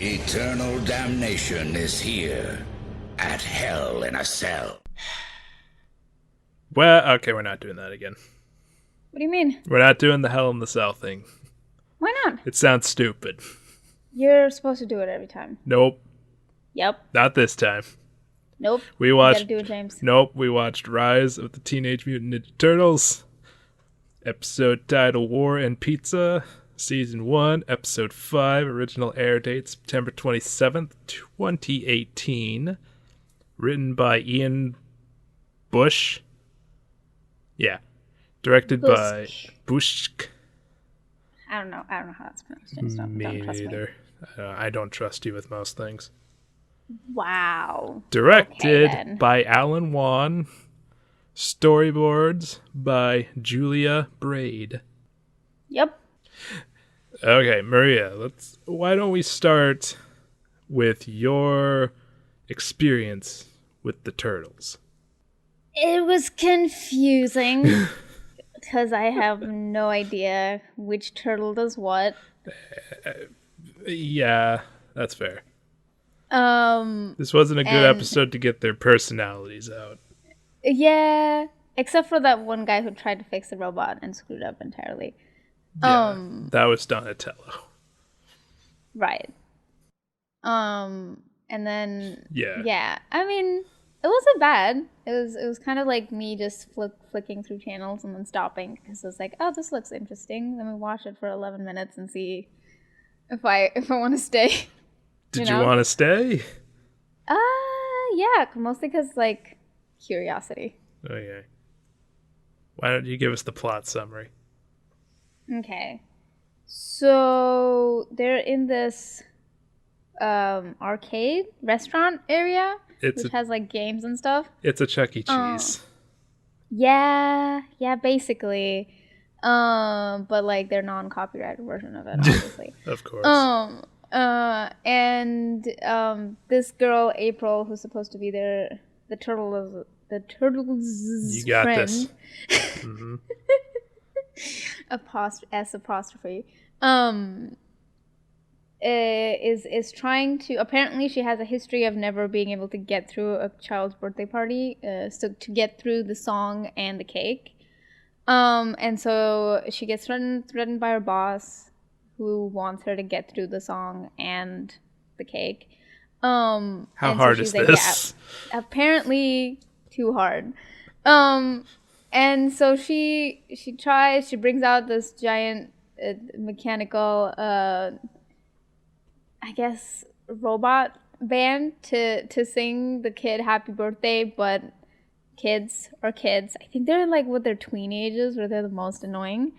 Eternal damnation is here. At hell in a cell. Well, okay, we're not doing that again. What do you mean? We're not doing the hell in the cell thing. Why not? It sounds stupid. You're supposed to do it every time. Nope. Yep. Not this time. Nope. We watched. You gotta do it, James. Nope. We watched Rise of the Teenage Mutant Ninja Turtles, episode title War and Pizza, season 1, episode 5, original air date September 27th, 2018. Written by Ian Bush. Yeah. Directed by Bushk. I don't know how that's pronounced. James. Don't trust Neither. I don't trust you with most things. me. Wow. Directed Okay, by Alan Wan. Storyboards by Julia Braid. Yep. Okay, Mariya, why don't we start with your experience with the Turtles? It was confusing because I have no idea which turtle does what. Yeah, that's fair. This wasn't a good episode to get their personalities out. Yeah, except for that one guy who tried to fix the robot and screwed up entirely. Yeah, that was Donatello. Right. And then Yeah. I mean, it wasn't bad. It was kind of like me just flicking through channels and then stopping because it was like, oh, this looks interesting. Let me watch it for 11 minutes and see if I want to stay. Did you want to stay? Yeah, mostly because like curiosity. Okay. Why don't you give us the plot summary? Okay. So they're in this arcade restaurant area, which has like games and stuff. It's a Chuck E. Cheese. Yeah, basically. But like their non-copyrighted version of it, obviously. Of course. And this girl April, who's supposed to be the turtles' You got friend. this. Mm-hmm. Apostrophe. Is trying to. Apparently, she has a history of never being able to get through a child's birthday party. So to get through the song and the cake. And so she gets threatened by her boss, who wants her to get through the song and the cake. How hard is this? Yeah, apparently too hard. And so she tries. She brings out this giant mechanical, I guess, robot band to sing the kid happy birthday, but kids are kids. I think they're like with their tween ages where they're the most annoying.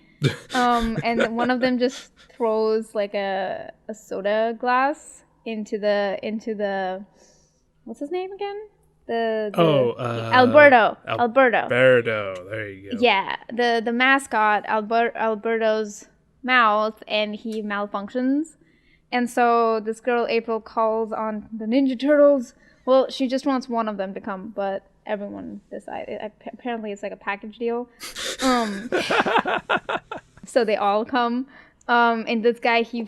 And one of them just throws like a soda glass into the what's his name again? Alberto. Alberto. There you go. Yeah, the mascot, Alberto's mouth, and he malfunctions. And so this girl, April, calls on the Ninja Turtles. Well, she just wants one of them to come, but everyone decided. Apparently, it's like a package deal. So they all come. And this guy, he's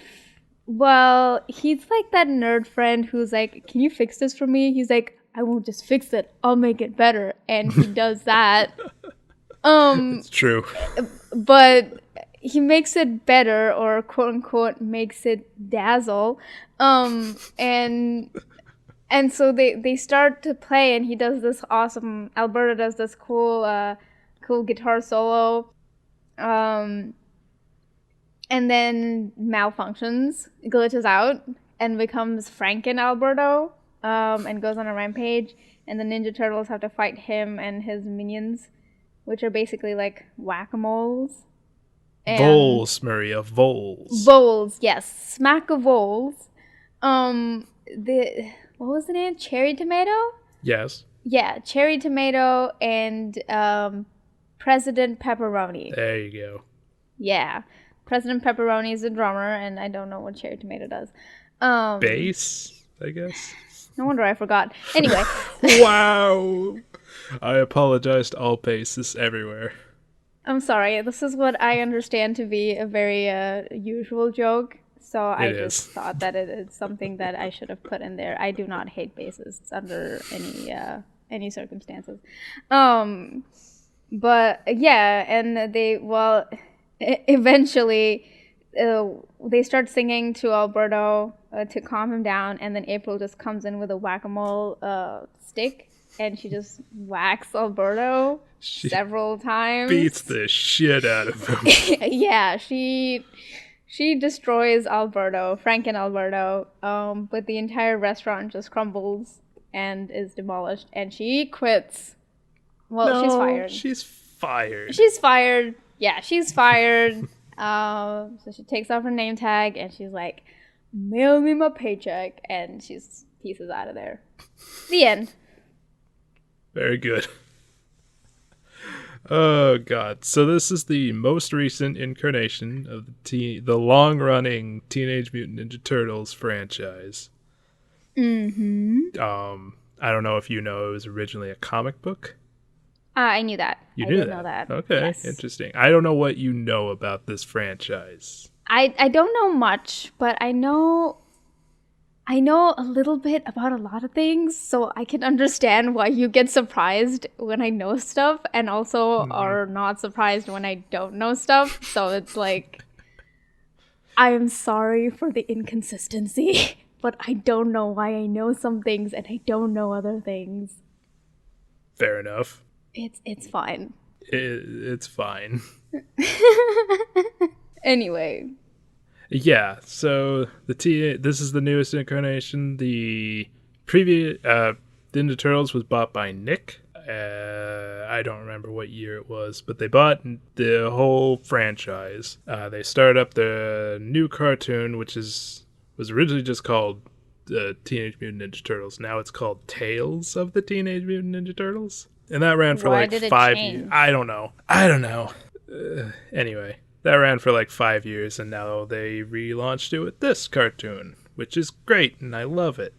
like that nerd friend who's like, can you fix this for me? He's like, I won't just fix it, I'll make it better. And he does that. It's true. But he makes it better, or quote unquote makes it dazzle. And so they start to play, and he does this awesome, Alberto does this cool guitar solo. And then malfunctions, glitches out, and becomes Franken Alberto. And goes on a rampage, and the Ninja Turtles have to fight him and his minions, which are basically like whack-a-moles. Voles, Mariya, voles. Voles, yes. Smack-a-voles. What was the name? Cherry Tomato? Yes. Yeah, Cherry Tomato and President Pepperoni. There you go. Yeah. President Pepperoni is a drummer, and I don't know what Cherry Tomato does. Bass, I guess. No wonder I forgot. Anyway. Wow. I apologize to all bases everywhere. I'm sorry. This is what I understand to be a very usual joke. So I It just is. thought that it is something that I should have put in there. I do not hate bases under any circumstances. But yeah, and eventually they start singing to Alberto to calm him down, and then April just comes in with a whack-a-mole stick, and she just whacks Alberto She several times. beats the shit out of him. Yeah, she destroys Alberto, Frank and Alberto. But the entire restaurant just crumbles and is demolished, and she quits. Well, No, she's fired. She's fired. She's fired. Yeah, she's fired. So she takes off her name tag and she's like, "Mail me my paycheck," and she's pieces out of there. The end. Very good. Oh god. So this is the most recent incarnation of the long-running Teenage Mutant Ninja Turtles franchise. Mm-hmm. I don't know if you know it was originally a comic book. I knew that. You I knew did that? know that. Okay, Yes. interesting. I don't know what you know about this franchise. I don't know much, but I know a little bit about a lot of things, so I can understand why you get surprised when I know stuff, and also are not surprised when I don't know stuff. So it's like, I am sorry for the inconsistency, but I don't know why I know some things and I don't know other things. Fair enough. It's fine. It's fine. Anyway. Yeah, so this is the newest incarnation. The previous Ninja Turtles was bought by Nick. I don't remember what year it was, but they bought the whole franchise. They started up the new cartoon, which was originally just called Teenage Mutant Ninja Turtles. Now it's called Tales of the Teenage Mutant Ninja Turtles. And that ran for Why like did it 5 change? years. I don't know. Anyway, that ran for like 5 years, and now they relaunched it with this cartoon, which is great, and I love it.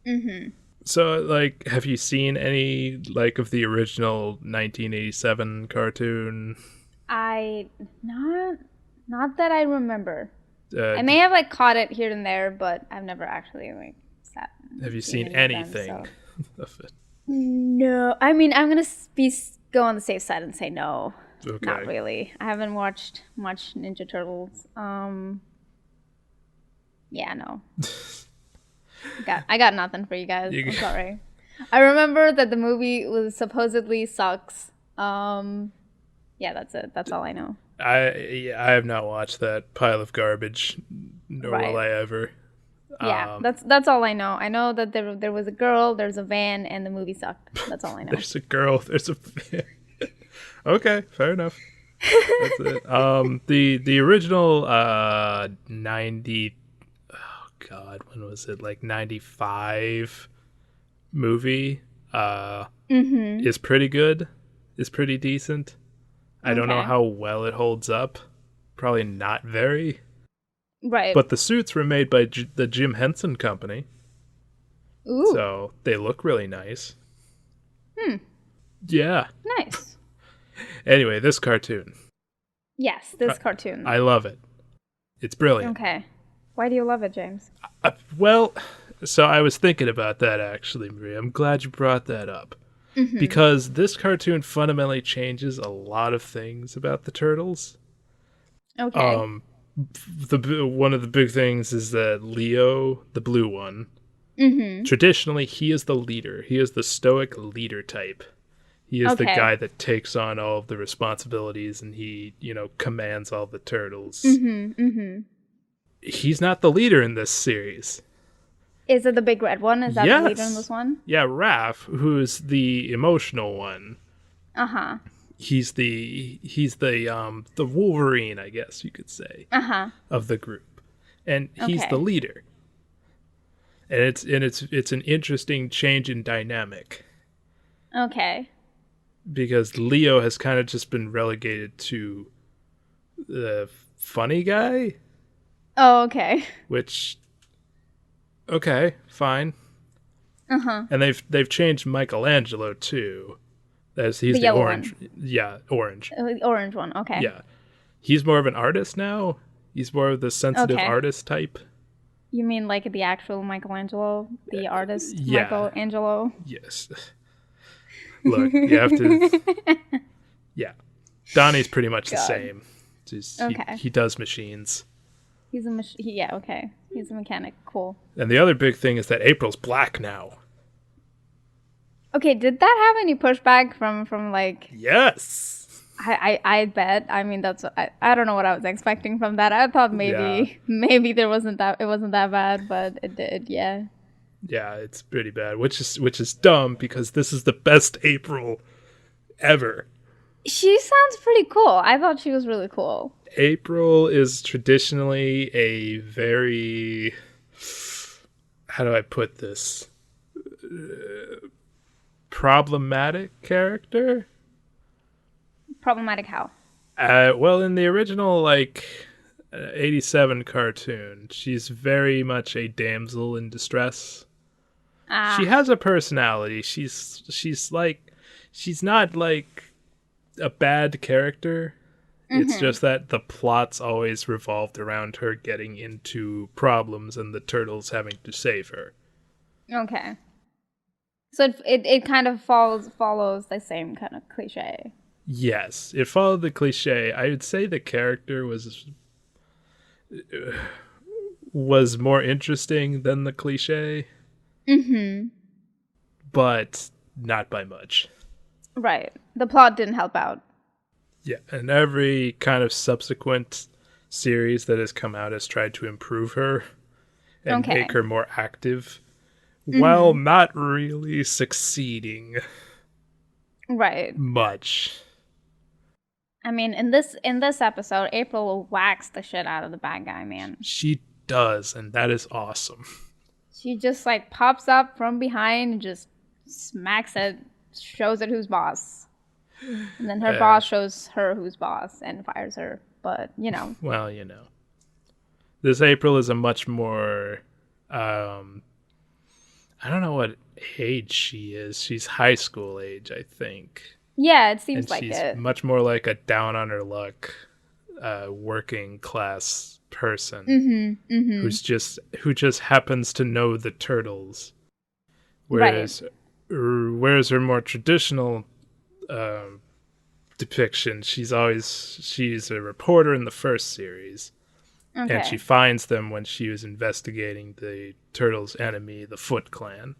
Mm-hmm. So, like, have you seen any, like, of the original 1987 cartoon? Not that I remember. I Uh, may have like caught it here and there, but I've never actually like sat. and have you seen any of anything them, so. of it? No, I mean I'm gonna go on the safe side and say no. Okay. Not really. I haven't watched much Ninja Turtles. Yeah, no. I got nothing for you guys. I'm sorry. I remember that the movie was supposedly sucks. Yeah, that's it. That's all I know. I have not watched that pile of garbage, nor Right. will I ever. Yeah, that's all I know. I know that there was a girl, there's a van, and the movie sucked. That's all I know. There's a girl. There's a. Okay, fair enough. That's it. The original 90. Oh God, when was it? Like 95 movie. Is pretty good. Is pretty decent. I don't know Okay. how well it holds up. Probably not very. Right. But the suits were made by the Jim Henson Company. Ooh, So they look really nice. Yeah. nice. Anyway, this cartoon. Yes, this cartoon. I love it. It's brilliant. Okay. Why do you love it, James? Well, so I was thinking about that actually, Maria. I'm glad you brought that up. Because this cartoon fundamentally changes a lot of things about the Turtles. Okay. One of the big things is that Leo, the blue one, traditionally he is the leader. He is the stoic leader type. He is the Okay. guy that takes on all of the responsibilities and he, commands all the turtles. He's not the leader in this series. Is it the big red one? Is that the leader in this one? Yeah, Raph, who's the emotional one. Uh-huh. He's the Wolverine, I guess you could say, of the group, and he's Okay. the leader. And it's an interesting change in dynamic Okay. because Leo has kind of just been relegated to the funny guy, Oh, okay. which okay, fine. And they've changed Michelangelo too. As he's The the yellow orange. Yeah, orange. The orange one. Okay. Yeah. He's more of an artist now. He's more of the sensitive artist type. You mean like the actual Michelangelo, the artist Yeah. Michelangelo? Yes. Look, you have to... Yeah. Donnie's pretty much the same. He does machines. He's a okay. He's a mechanic. Cool. And the other big thing is that April's black now. Okay, did that have any pushback from like... Yes! I bet. I mean, I don't know what I was expecting from that. I thought maybe it wasn't that bad, but it did, yeah. Yeah, it's pretty bad, which is dumb because this is the best April ever. She sounds pretty cool. I thought she was really cool. April is traditionally a very, how do I put this? Problematic character? Problematic how? Well, in the original, 87 cartoon, she's very much a damsel in distress. She has a personality. She's not like a bad character. It's just that the plot's always revolved around her getting into problems and the turtles having to save her. Okay. So it kind of follows the same kind of cliche. Yes, it followed the cliche. I would say the character was more interesting than the cliche. Mm-hmm. But not by much. Right. The plot didn't help out. Yeah, and every kind of subsequent series that has come out has tried to improve her and make her more active, while not really succeeding. Right. Much. I mean, in this episode, April will wax the shit out of the bad guy, man. She does, and that is awesome. She just pops up from behind and just smacks it, shows it who's boss. And then her boss shows her who's boss and fires her. But, Well, this April is a much more, I don't know what age she is. She's high school age, I think. Yeah, it seems and she's much more like a down on her luck, working class person who just happens to know the turtles. Whereas her more traditional depiction, she's a reporter in the first series. Okay. And she finds them when she was investigating the turtles' enemy, the Foot Clan.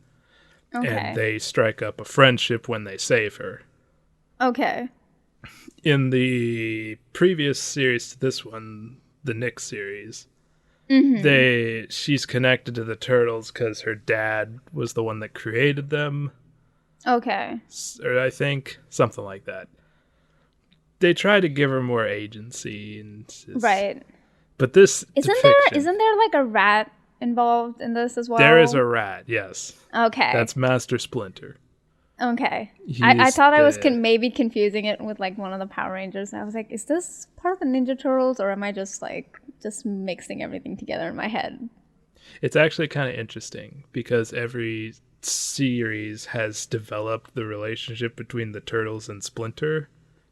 Okay. And they strike up a friendship when they save her. Okay. In the previous series to this one, the Nick series, she's connected to the turtles because her dad was the one that created them. Okay. Or I think something like that. They try to give her more agency, right? But this isn't there like a rat involved in this as well? There is a rat, yes. Okay. That's Master Splinter. Okay. I thought I was maybe confusing it with one of the Power Rangers. I was like, is this part of the Ninja Turtles, or am I just mixing everything together in my head? It's actually kind of interesting because every series has developed the relationship between the Turtles and Splinter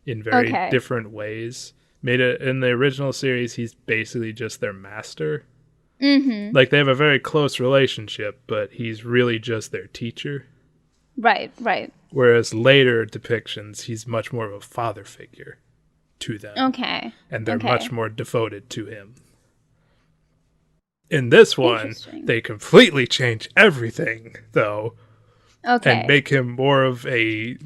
in very different ways. In the original series, he's basically just their master. Mm-hmm. They have a very close relationship, but he's really just their teacher. Right. Whereas later depictions, he's much more of a father figure to them. Okay. And they're much more devoted to him. In this one, they completely change everything, though. Okay. And make him more of a,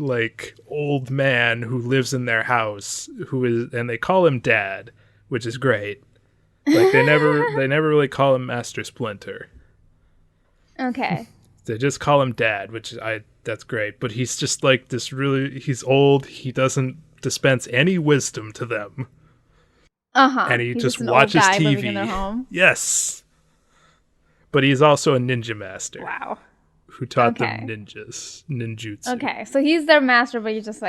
old man who lives in their house, and they call him Dad, which is great. They never really call him Master Splinter. Okay. They just call him Dad, that's great. But he's just he's old. He doesn't dispense any wisdom to them. And he's just watches TV. Living in their home. Yes. But he's also a ninja master. Wow. Who taught them ninjutsu. Okay, so he's their master, but he's just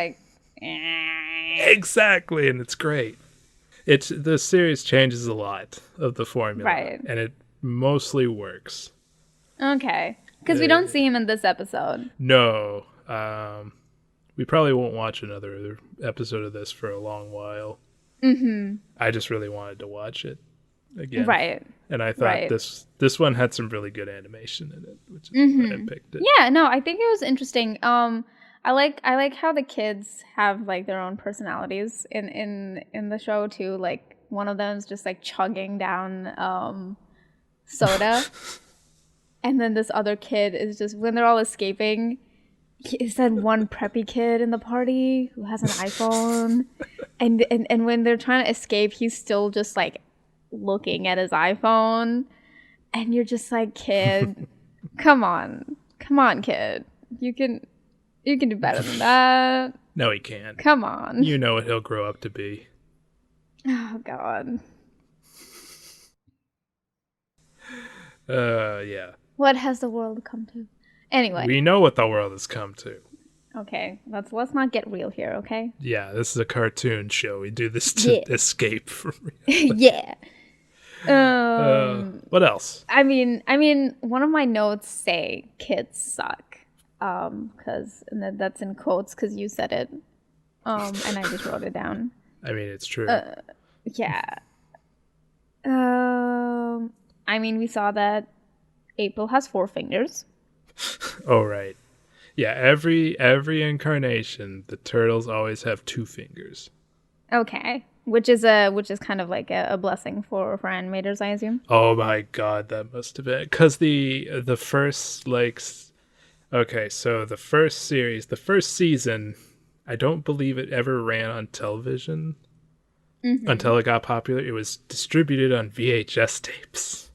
Exactly, and it's great. The series changes a lot of the formula. Right. And it mostly works. Okay. Because we don't see him in this episode. No. We probably won't watch another episode of this for a long while. Mm-hmm. I just really wanted to watch it. again. Right. And I thought Right. this one had some really good animation in it, which is why I picked it. Yeah, no, I think it was interesting. I like how the kids have like their own personalities in the show too. Like one of them is just like chugging down soda, and then this other kid is just when they're all escaping. Is that one preppy kid in the party who has an iPhone, and when they're trying to escape, he's still just like looking at his iPhone, and you're just like, kid, come on, kid, you can do better than that. No, he can't. Come on. You know what he'll grow up to be. Oh God. Yeah. What has the world come to? Anyway. We know what the world has come to. Okay, let's not get real here, okay? Yeah, this is a cartoon show. We do this to escape from reality. Yeah. What else? I mean, one of my notes say kids suck, because that's in quotes because you said it, and I just wrote it down. I mean, it's true. Yeah. I mean, we saw that April has 4 fingers. Oh, right. Yeah, every incarnation, the turtles always have 2 fingers. Okay, which is kind of like a blessing for animators, I assume. Oh my God, that must have been because the first okay, so the first season, I don't believe it ever ran on television until it got popular. It was distributed on VHS tapes.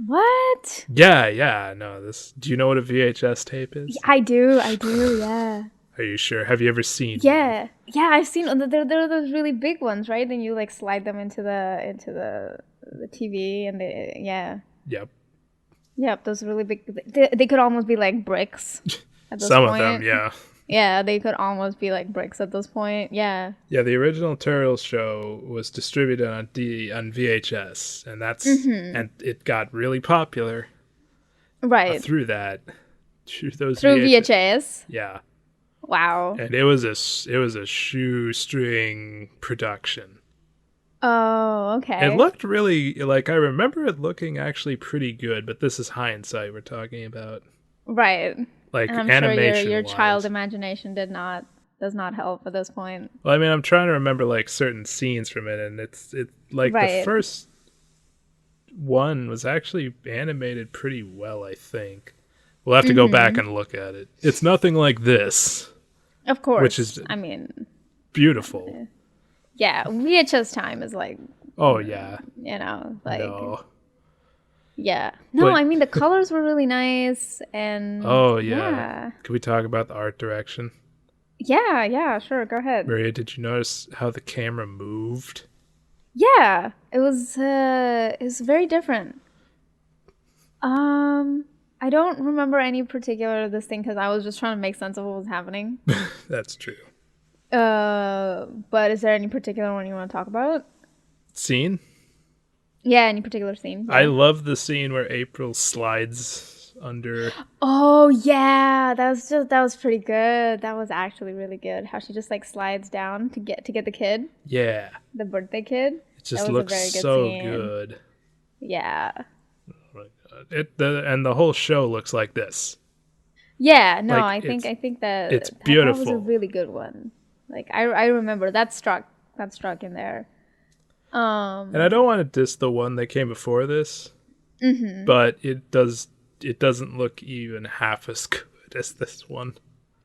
What? Yeah. No, do you know what a VHS tape is? I do. Yeah. Are you sure? Have you ever seen? Yeah, I've seen. They're those really big ones, right? Then you like slide them into the TV, and Yep. Those really big. They could almost be like bricks. At this Some point. of them, yeah. Yeah, they could almost be like bricks at this point. Yeah. Yeah, the original Turtles show was distributed on VHS, and and it got really popular. Right. Through those VHS. Yeah. Wow. And it was a shoestring production. Oh, okay. It looked really I remember it looking actually pretty good, but this is hindsight we're talking about. Right. Like and I'm animation. Sure your child imagination does not help at this point. Well, I mean, I'm trying to remember certain scenes from it, and it's the first one was actually animated pretty well, I think. We'll have to go back and look at it. It's nothing like this. Of course. Which is beautiful. Yeah, VHS time is like... Oh, yeah. No. Yeah. No, I mean, the colors were really nice, and... Oh, yeah. Can we talk about the art direction? Yeah, sure, go ahead. Mariya, did you notice how the camera moved? Yeah, it was very different. I don't remember any particular of this thing because I was just trying to make sense of what was happening. That's true. But is there any particular one you want to talk about? Scene? Yeah, any particular scene? Yeah. I love the scene where April slides under. Oh yeah, that was pretty good. That was actually really good. How she just slides down to get the kid. Yeah. The birthday kid. It just looks so good. Yeah. Oh my God. And the whole show looks like this. Yeah, no, I think that it's beautiful. That was a really good one. I remember that struck in there. And I don't want to diss the one that came before this, but it doesn't look even half as good as this one.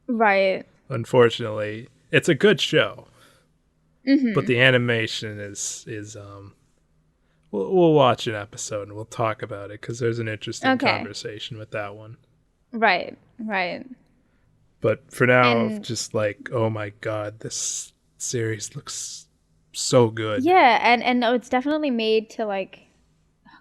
Right. Unfortunately, it's a good show, but the animation is we'll watch an episode and we'll talk about it because there's an interesting conversation with that one. Right. But for now, just oh my God, this series looks so good. Yeah, and it's definitely made to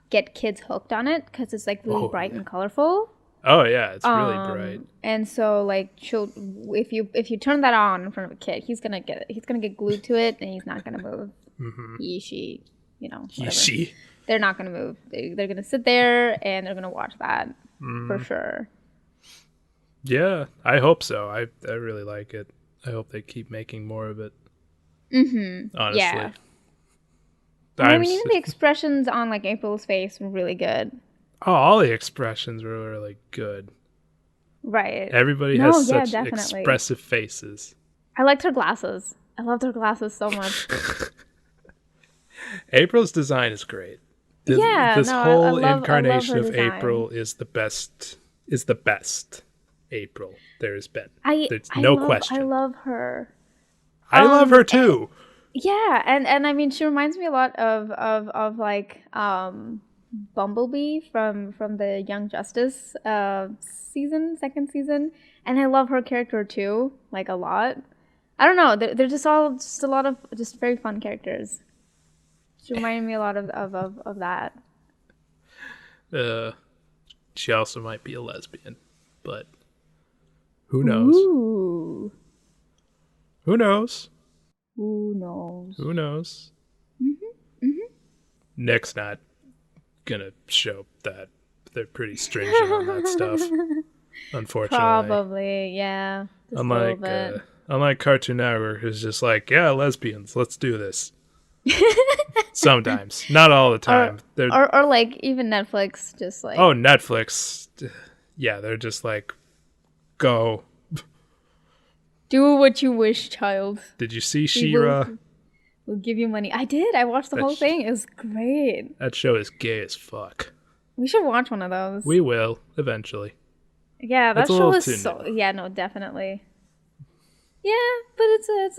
get kids hooked on it because it's really bright and colorful. Oh yeah, it's really bright. And so if you turn that on in front of a kid, he's gonna get glued to it and he's not gonna move. He, she, whatever. He, she. They're not gonna move. They're gonna sit there and they're gonna watch that for sure. Yeah, I hope so. I really like it. I hope they keep making more of it. Honestly. Yeah. I mean, even the expressions on like April's face were really good. Oh, all the expressions were really good. Right. Everybody has such expressive faces. I liked her glasses. I loved her glasses so much. April's design is great. This whole incarnation of April is the best. Is the best April there has been. There's no question. I love her. I love her too. And I mean, she reminds me a lot of like Bumblebee from the Young Justice second season, and I love her character too, like a lot. I don't know, they're just a lot of just very fun characters. She reminded me a lot of that. She also might be a lesbian, but who knows? Ooh. Who knows? Who knows? Who knows? Nick's not gonna show that. They're pretty stringent on that stuff, unfortunately. Probably, yeah. Unlike Cartoon Network, who's just like, yeah, lesbians, let's do this. Sometimes, not all the time. Or like even Netflix, just like Netflix, yeah, they're just like, go. Do what you wish, child. Did you see She-Ra? We'll give you money. I did. I watched the whole thing. It was great. That show is gay as fuck. We should watch one of those. We will eventually. Yeah, that show is so. Yeah, no, definitely. Yeah, but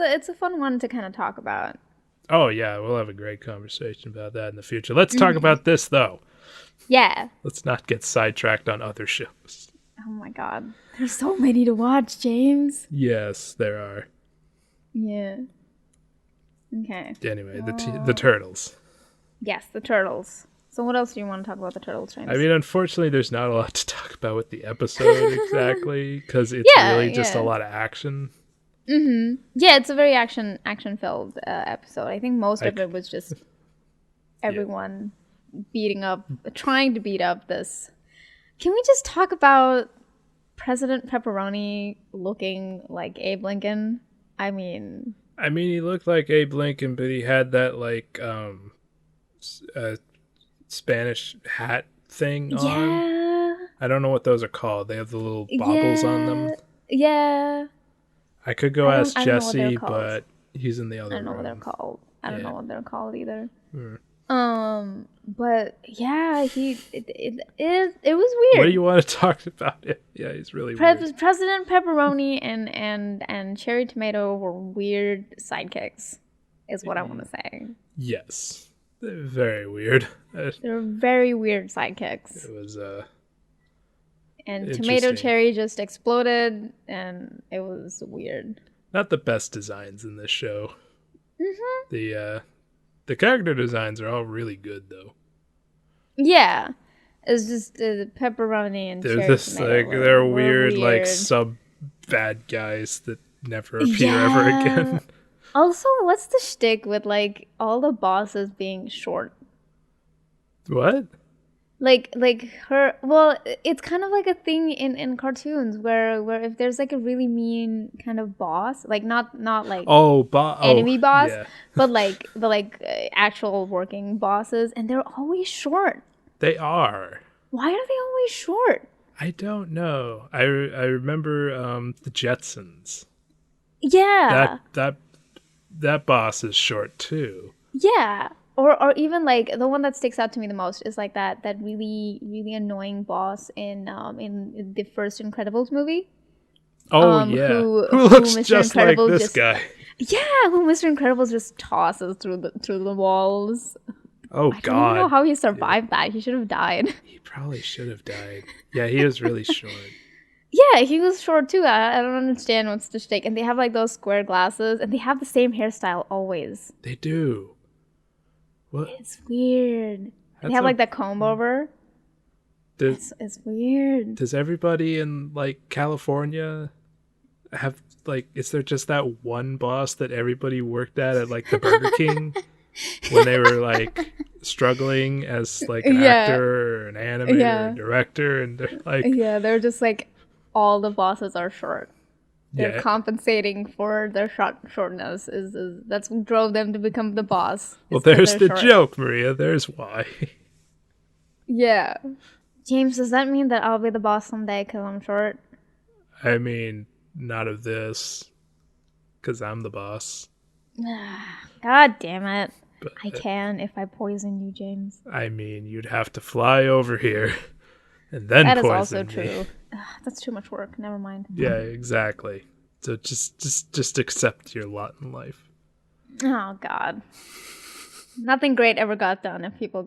it's a fun one to kind of talk about. Oh yeah, we'll have a great conversation about that in the future. Let's talk about this though. Yeah. Let's not get sidetracked on other shows. Oh my god. There's so many to watch, James. Yes, there are. Yeah. Okay. Anyway, the Turtles. Yes, the Turtles. So what else do you want to talk about the Turtles, James? I mean, unfortunately, there's not a lot to talk about with the episode exactly, because it's really just a lot of action. Mm-hmm. Yeah, it's a very action-filled episode. I think most of it was just everyone trying to beat up this. Can we just talk about President Pepperoni looking like Abe Lincoln? I mean, he looked like Abe Lincoln, but he had that like Spanish hat thing on. Yeah. I don't know what those are called. They have the little baubles on them. Yeah. I could go ask Jesse, but he's in the other room. I don't know what they're called. I don't know what they're called either. But yeah, it was weird. What do you want to talk about? Yeah, he's really weird. President Pepperoni and Cherry Tomato were weird sidekicks, is what I want to say. Yes, they're very weird. They're very weird sidekicks. It was and Tomato Cherry just exploded, and it was weird. Not the best designs in this show. The character designs are all really good, though. Yeah, it's just Pepperoni and Cherry Tomato. They're weird, like sub bad guys that never appear ever again. Also, what's the shtick with like all the bosses being short? What? Like her. Well, it's kind of like a thing in cartoons where if there's like a really mean kind of boss, like not like enemy boss, but like actual working bosses, and they're always short. They are. Why are they always short? I don't know. I remember the Jetsons. Yeah. That boss is short too. Yeah. Or even like the one that sticks out to me the most is like that really really annoying boss in the first Incredibles movie. Oh yeah, who looks just like this guy. Yeah, who Mr. Incredibles just tosses through the walls. Oh God! I don't know how he survived that. He should have died. He probably should have died. Yeah, he was really short. Yeah, he was short too. I don't understand what's the stake. And they have like those square glasses, and they have the same hairstyle always. They do. What? It's weird. They have like that comb over. It's weird. Does everybody in like California have like? Is there just that one boss that everybody worked at like the Burger King when they were like struggling as like an actor or an animator or a director, and they're like, they're just like all the bosses are short. they're compensating for their shortness. Is that's what drove them to become the boss. Well, there's the joke, Mariya. There's why. Yeah. James, does that mean that I'll be the boss someday because I'm short? I mean, not of this, because I'm the boss. God damn it. But, I can if I poison you, James. I mean, you'd have to fly over here and then that poison is also me. true. That's too much work. Never mind. Yeah, exactly. So just accept your lot in life. Oh God. Nothing great ever got done if people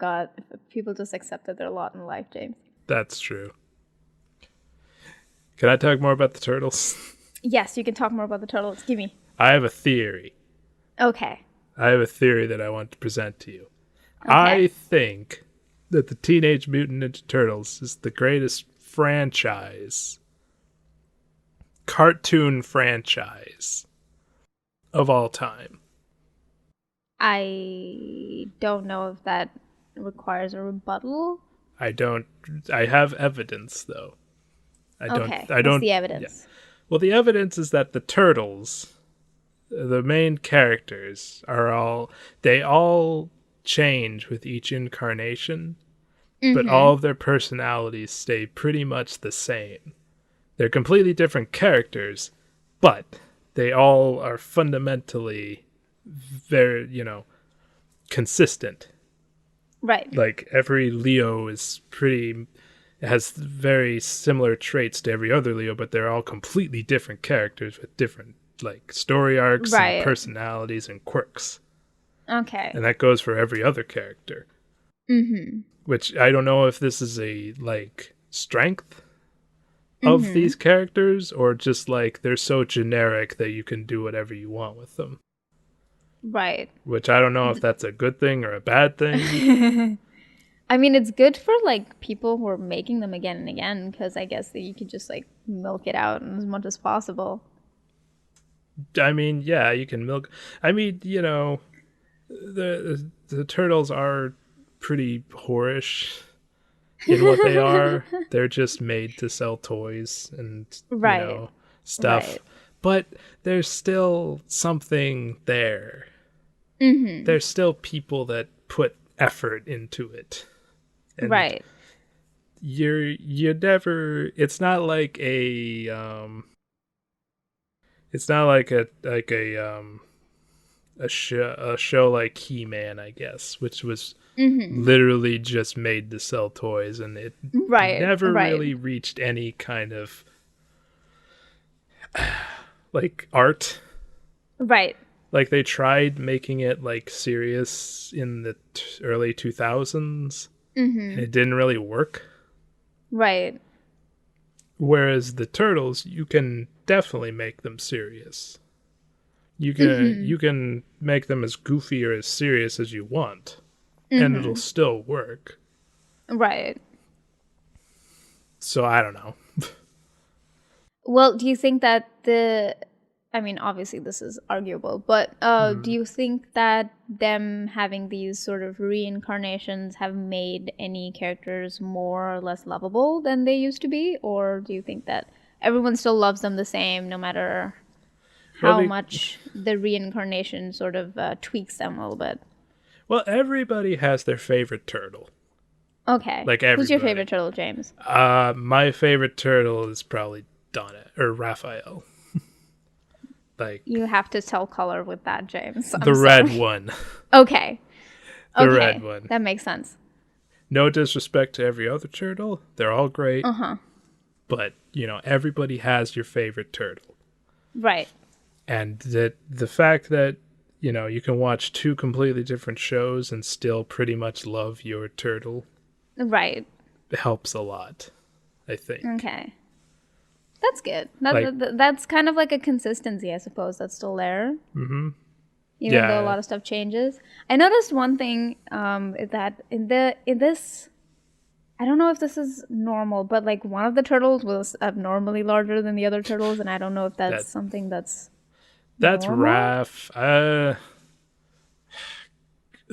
just accepted their lot in life, James. That's true. Can I talk more about the turtles? Yes, you can talk more about the turtles. Give me. I have a theory. Okay. I have a theory that I want to present to you. Okay. I think that the Teenage Mutant Ninja Turtles is the greatest cartoon franchise of all time. I don't know if that requires a rebuttal. I have evidence, though. What's the evidence? Yeah. Well, the evidence is that the Turtles, the main characters, they all change with each incarnation, but all of their personalities stay pretty much the same. They're completely different characters, but they all are fundamentally very, consistent. Right. Like every Leo has very similar traits to every other Leo, but they're all completely different characters with different story arcs and personalities and quirks. Okay. And that goes for every other character. Mm-hmm. Which I don't know if this is a strength of these characters or just they're so generic that you can do whatever you want with them. Right. Which I don't know if that's a good thing or a bad thing. I mean, it's good for people who are making them again and again because I guess that you could just milk it out as much as possible. I mean, yeah, you can milk. I mean, the turtles are pretty whorish in what they are. They're just made to sell toys and stuff. Right. But there's still something there. Mm-hmm. There's still people that put effort into it. And right. You never. It's not like a. It's not like a show like He-Man, I guess, which was literally just made to sell toys, and it never really reached any kind of art. Right. They tried making it serious in the early 2000s, and it didn't really work. Right. Whereas the Turtles, you can definitely make them serious. You can make them as goofy or as serious as you want, and it'll still work. Right. So I don't know. Well, do you think that I mean, obviously this is arguable, but do you think that them having these sort of reincarnations have made any characters more or less lovable than they used to be? Or do you think that everyone still loves them the same no matter how much the reincarnation sort of tweaks them a little bit? Well, everybody has their favorite turtle. Okay. Who's your favorite turtle, James? My favorite turtle is probably Raphael. You have to tell color with that, James. The red one. Okay. The red one. That makes sense. No disrespect to every other turtle. They're all great. But, everybody has your favorite turtle. Right. And the fact that, you can watch two completely different shows and still pretty much love your turtle. Right. Helps a lot, I think. Okay. That's good. That's kind of like a consistency, I suppose, that's still there. Mm-hmm. Even though a lot of stuff changes. I noticed one thing is that in this, I don't know if this is normal, but one of the turtles was abnormally larger than the other turtles, and I don't know if that's something that's normal. Raph.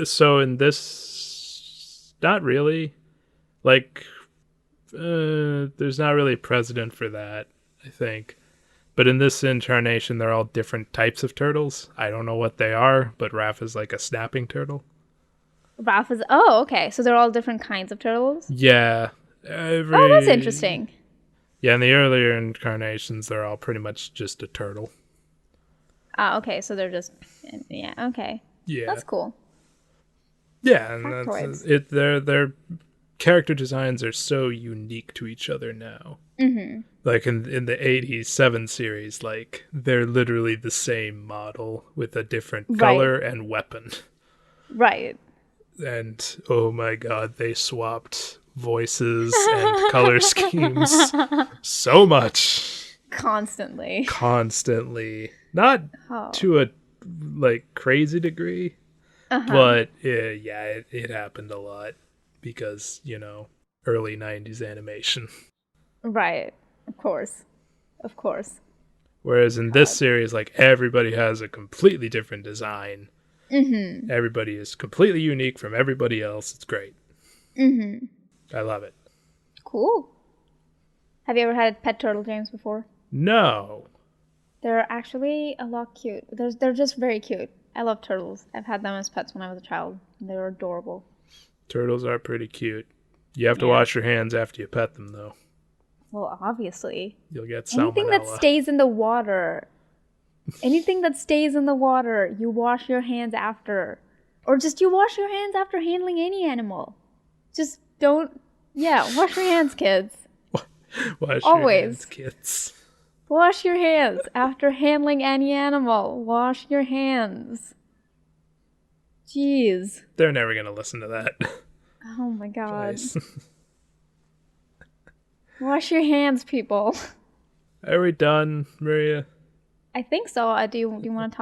So in this, not really. There's not really precedent for that, I think. But in this incarnation, they're all different types of turtles. I don't know what they are, but Raph is like a snapping turtle. Raph is... Oh, okay. So they're all different kinds of turtles? Yeah. Oh, that's interesting. Yeah, in the earlier incarnations, they're all pretty much just a turtle. Ah, okay. So they're just... Yeah, okay. Yeah. That's cool. Yeah, and that's it. Their character designs are so unique to each other now. Mm-hmm. Like in the 87 series, like they're literally the same model with a different color and weapon. Right. And oh my god, they swapped voices and color schemes so much. Constantly. Not to a like crazy degree, but it happened a lot because, you know, early 90s animation. Right. Of course. Whereas in this series, like, everybody has a completely different design. Mm-hmm. Everybody is completely unique from everybody else. It's great. Mm-hmm. I love it. Cool. Have you ever had pet turtle, James, before? No. They're actually a lot cute. They're just very cute. I love turtles. I've had them as pets when I was a child. They were adorable. Turtles are pretty cute. You have to wash your hands after you pet them, though. Well, obviously. You'll get salmonella. Anything that stays in the water. You wash your hands after. Or just you wash your hands after handling any animal. Just don't... Yeah, wash your hands, kids. Wash Always. your hands, kids. Wash your hands after handling any animal. Wash your hands. Jeez. They're never going to listen to that. Oh my god. Wash your hands, people. Are we done, Mariya? I think so. Do you want to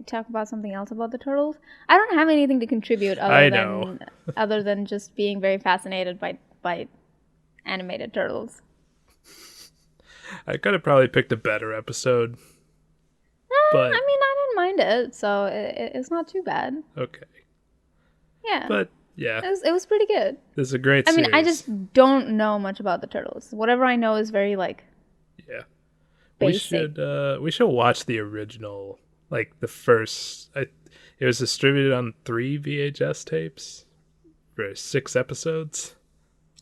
talk about something else about the turtles? I don't have anything to contribute other than just being very fascinated by animated turtles. I could have probably picked a better episode. But I mean, I didn't mind it, so it's not too bad. Okay. Yeah. But yeah, it was pretty good. This is a great series. I mean, I just don't know much about the turtles. Whatever I know is very like basic. We should watch the original, like the first. It was distributed on 3 VHS tapes for 6 episodes.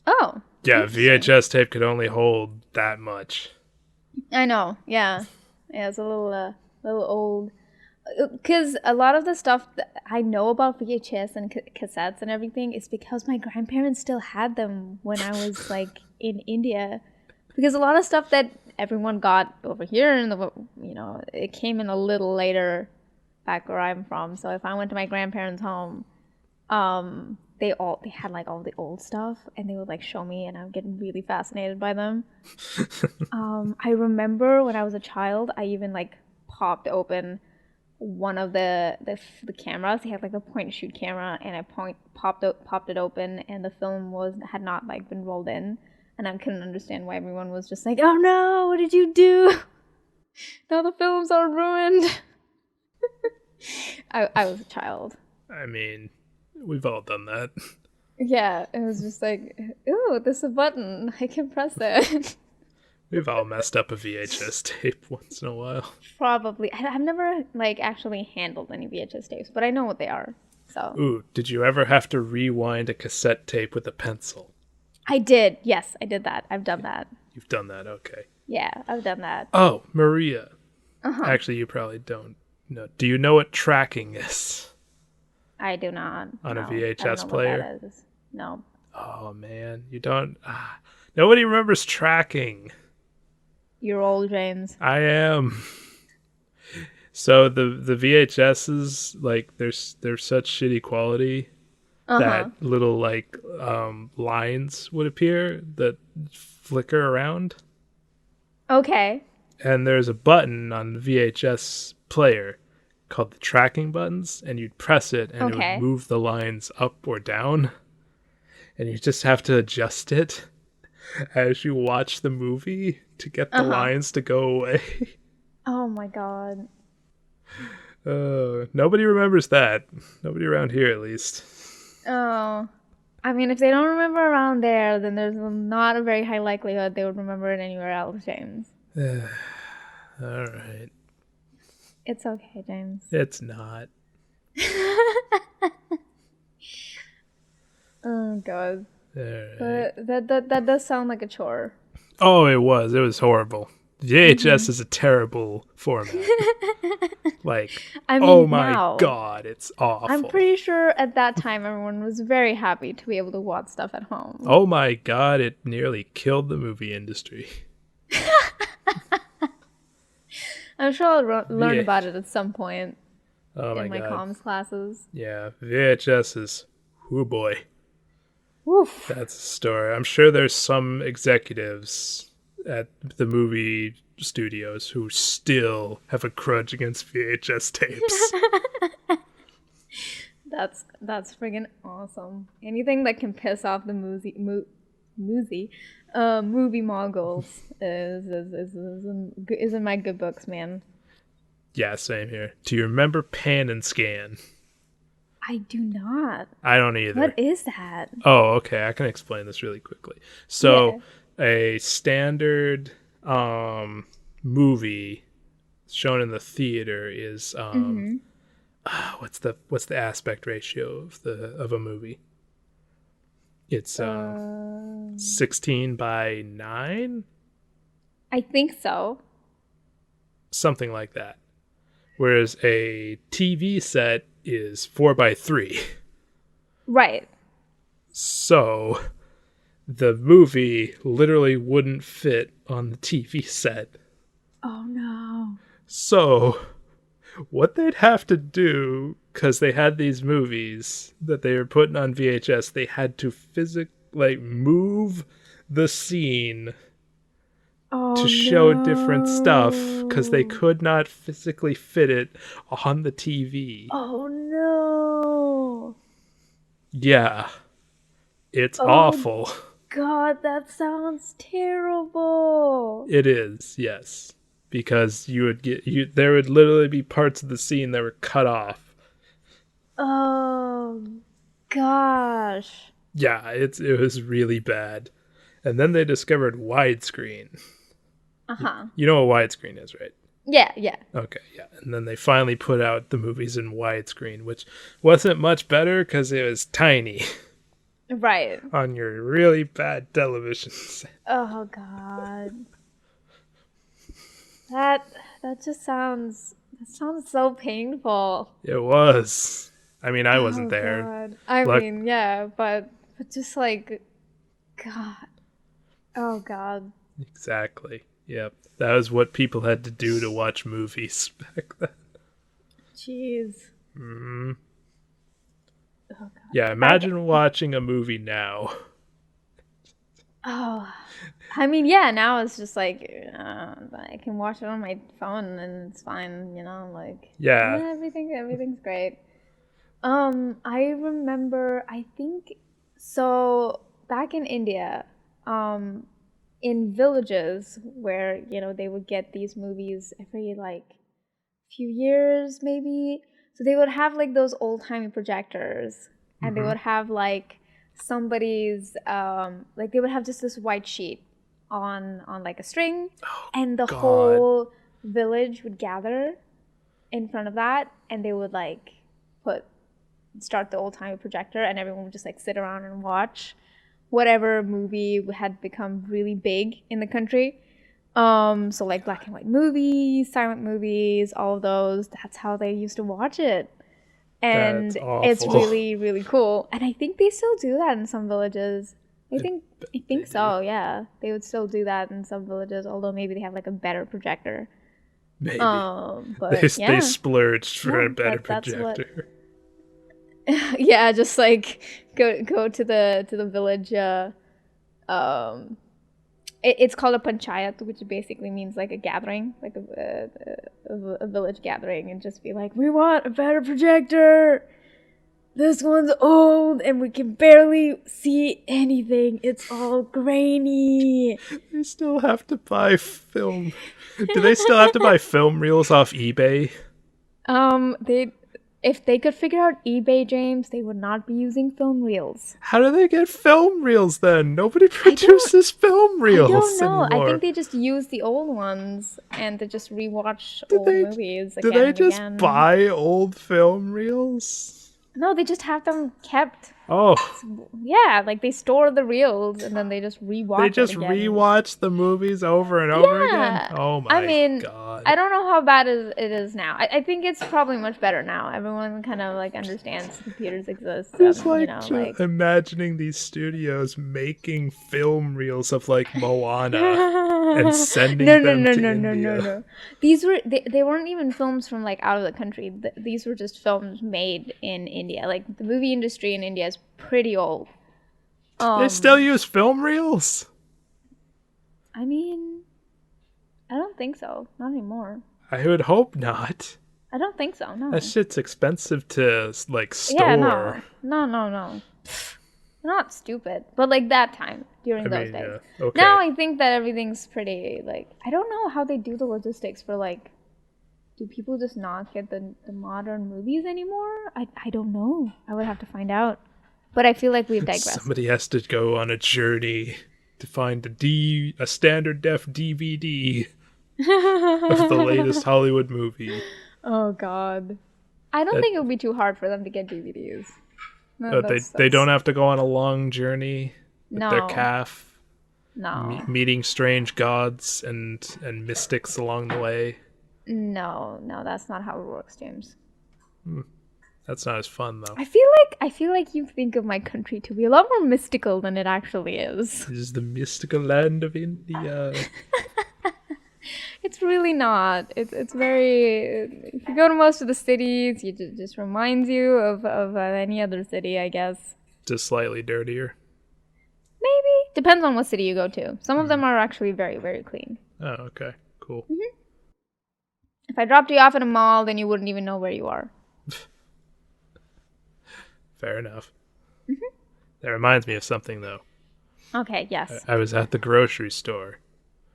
Oh. Yeah, VHS tape could only hold that much. I know. Yeah, it's a little old. Because a lot of the stuff that I know about VHS and cassettes and everything is because my grandparents still had them when I was like in India. Because a lot of stuff that everyone got over here, it came in a little later back where I'm from. So if I went to my grandparents' home, they had like all the old stuff and they would like show me and I would get really fascinated by them. I remember when I was a child, I even like popped open one of the cameras. He had like a point and shoot camera, and I popped it open, and the film had not like been rolled in, and I couldn't understand why everyone was just like, "Oh no, what did you do? Now the film's all ruined." I was a child. I mean, we've all done that. Yeah, it was just like, ooh, there's a button. I can press it. We've all messed up a VHS tape once in a while. Probably. I've never like actually handled any VHS tapes, but I know what they are. So. Ooh, did you ever have to rewind a cassette tape with a pencil? I did. Yes, I did that. I've done that. You've done that, okay. Yeah, I've done that. Oh, Mariya. Uh-huh. Actually, you probably don't know. Do you know what tracking is? I do not. On a VHS player? What that is. No. Oh, man. You don't... nobody remembers tracking. You're old, James. I am. So the VHSs, like, they're such shitty quality that little, like, lines would appear that flicker around. Okay. And there's a button on the VHS player called the tracking buttons, and you'd press it, and it would move the lines up or down. And you just have to adjust it as you watch the movie to get the lines to go away. Oh my god. Nobody remembers that. Nobody around here, at least. Oh. I mean, if they don't remember around there, then there's not a very high likelihood they would remember it anywhere else, James. All right. It's okay, James. It's not. Oh god. All right. But that does sound like a chore. Oh, it was. It was horrible. VHS is a terrible format. Like, I mean, oh my now, god, it's awful. I'm pretty sure at that time everyone was very happy to be able to watch stuff at home. Oh my god, it nearly killed the movie industry. I'm sure I'll learn about it at some point my in my god. comms classes. Yeah, VHS is, oh boy. Woof. That's a story. I'm sure there's some executives at the movie studios who still have a grudge against VHS tapes. That's friggin' awesome. Anything that can piss off the movie moguls is in my good books, man. Yeah, same here. Do you remember Pan and Scan? I do not. I don't either. What is that? Oh, okay. I can explain this really quickly. So, a standard movie shown in the theater is what's the aspect ratio of a movie? It's 16 by 9, I think so. something like that. Whereas a TV set is 4 by 3. Right. So the movie literally wouldn't fit on the TV set. Oh no. So what they'd have to do, because they had these movies that they were putting on VHS, they had to physically move the scene to show different stuff because they could not physically fit it on the TV. Oh no. Yeah. It's awful. God, that sounds terrible. It is, yes. Because there would literally be parts of the scene that were cut off. Oh gosh. Yeah, it was really bad. And then they discovered widescreen. Uh-huh. You know what widescreen is, right? Yeah. Okay, yeah. And then they finally put out the movies in widescreen, which wasn't much better because it was tiny. Right. On your really bad television set. Oh god. That just sounds so painful. It was. I mean, I wasn't there. God. I mean, yeah, but just like, God. Oh god. Exactly. Yep. That was what people had to do to watch movies back then. Jeez. Mm-hmm. Oh god. Yeah, imagine watching a movie now. Oh. I mean, yeah, now it's just like, I can watch it on my phone and it's fine, like... Yeah. Everything's great. I remember, I think... So, back in India, in villages where, they would get these movies every, few years, maybe. So they would have, those old-timey projectors. And they would have, somebody's, they would have just this white sheet on a string. Oh, and the God. whole village would gather in front of that. And they would, start the old-timey projector. And everyone would just, sit around and watch whatever movie had become really big in the country. So black and white movies, silent movies, all of those. That's how they used to watch it. And it's really, really cool. And I think they still do that in some villages. I think so, yeah. They would still do that in some villages, although maybe they have a better projector. Maybe. But they splurged for a better projector. Yeah, just go to the village. It's called a panchayat, which basically means a gathering, a village gathering, and just be we want a better projector. This one's old and we can barely see anything. It's all grainy. They still have to buy film. Do they still have to buy film reels off eBay? If they could figure out eBay, James, they would not be using film reels. How do they get film reels then? Nobody produces film reels I don't know. anymore. I think they just use the old ones and they just rewatch old movies again. Do they and just again. buy old film reels? No, they just have them kept. Oh. Yeah, like they store the reels and then they just rewatch They just it again. rewatch the movies over and over again? Oh my god. I don't know how bad it is now. I think it's probably much better now. Everyone kind of like understands computers exist. Just imagining these studios making film reels of like Moana and sending them to India. No. These were they weren't even films from like out of the country. These were just films made in India. Like the movie industry in India is pretty old. They still use film reels? I mean, I don't think so. Not anymore. I would hope not. I don't think so, no. That shit's expensive to, like, store. Yeah, no. Not stupid. But, like, that time, during those days. Yeah. Okay. Now I think that everything's pretty, like... I don't know how they do the logistics for, like... Do people just not get the modern movies anymore? I don't know. I would have to find out. But I feel like we've digressed. Somebody has to go on a journey to find a standard def DVD of the latest Hollywood movie. Oh god. I don't think it would be too hard for them to get DVDs. No, they don't have to go on a long journey with their calf. No. Meeting strange gods and mystics along the way. No, that's not how it works, James. That's not as fun though. I feel like you think of my country to be a lot more mystical than it actually is. This is the mystical land of India. It's really not. It's very. If you go to most of the cities, it just reminds you of any other city, I guess. Just slightly dirtier. Maybe depends on what city you go to. Some of them are actually very, very clean. Oh, okay, cool. Mm-hmm. If I dropped you off at a mall, then you wouldn't even know where you are. Fair enough. Mm-hmm. That reminds me of something, though. Okay, yes. I was at the grocery store.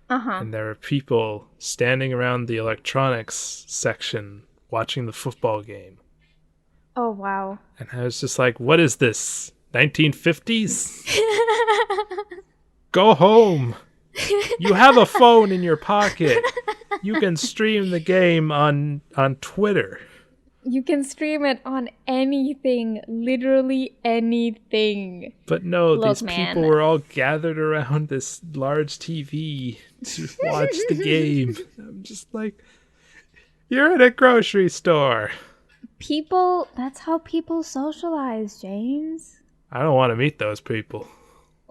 And there were people standing around the electronics section watching the football game. Oh, wow. And I was just like, what is this? 1950s? Go home. You have a phone in your pocket. You can stream the game on Twitter. You can stream it on anything, literally anything. But no, these people were all gathered around this large TV to watch the game. I'm just like, you're at a grocery store. That's how people socialize, James. I don't want to meet those people.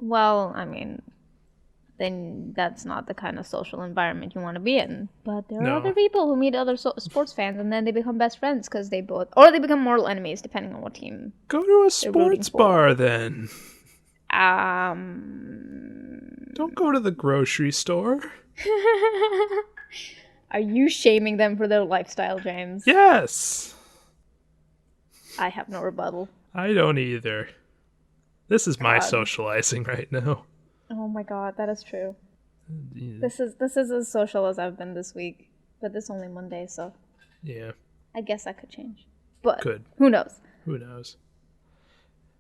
Well, I mean, then that's not the kind of social environment you want to be in. But there are other people who meet other sports fans and then they become best friends because they become mortal enemies depending on what team. Go to a sports bar then. Don't go to the grocery store. Are you shaming them for their lifestyle, James? Yes. I have no rebuttal. I don't either. This is my socializing right now. Oh my god, that is true. This is as social as I've been this week, but this only Monday, so yeah. I guess that could change. But could. Who knows? Who knows?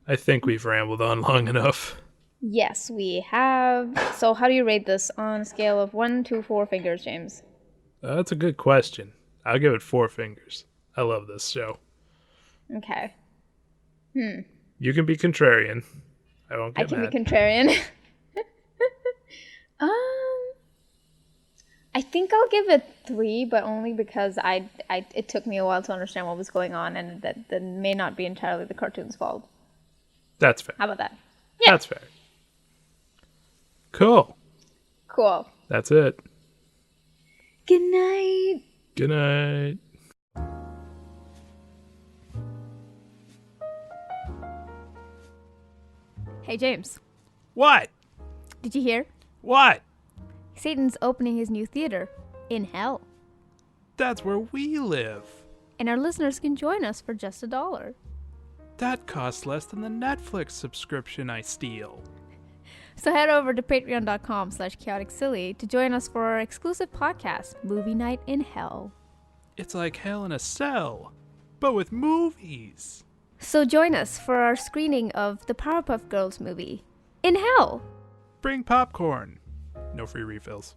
I think we've rambled on long enough. Yes, we have. So how do you rate this on a scale of 1 to 4 fingers, James? That's a good question. I'll give it 4 fingers. I love this show. Okay. You can be contrarian. I won't get mad. I can be contrarian. I think I'll give it 3, but only because it took me a while to understand what was going on, and that may not be entirely the cartoon's fault. That's fair. How about that? Yeah. That's fair. Cool. That's it. Good night. Good night. Hey, James. What? Did you hear? What? Satan's opening his new theater in hell. That's where we live. And our listeners can join us for just $1. That costs less than the Netflix subscription I steal. So head over to patreon.com/chaoticsilly to join us for our exclusive podcast, Movie Night in Hell. It's like hell in a cell. but with movies. So join us for our screening of the Powerpuff Girls movie, In Hell. Bring popcorn. No free refills.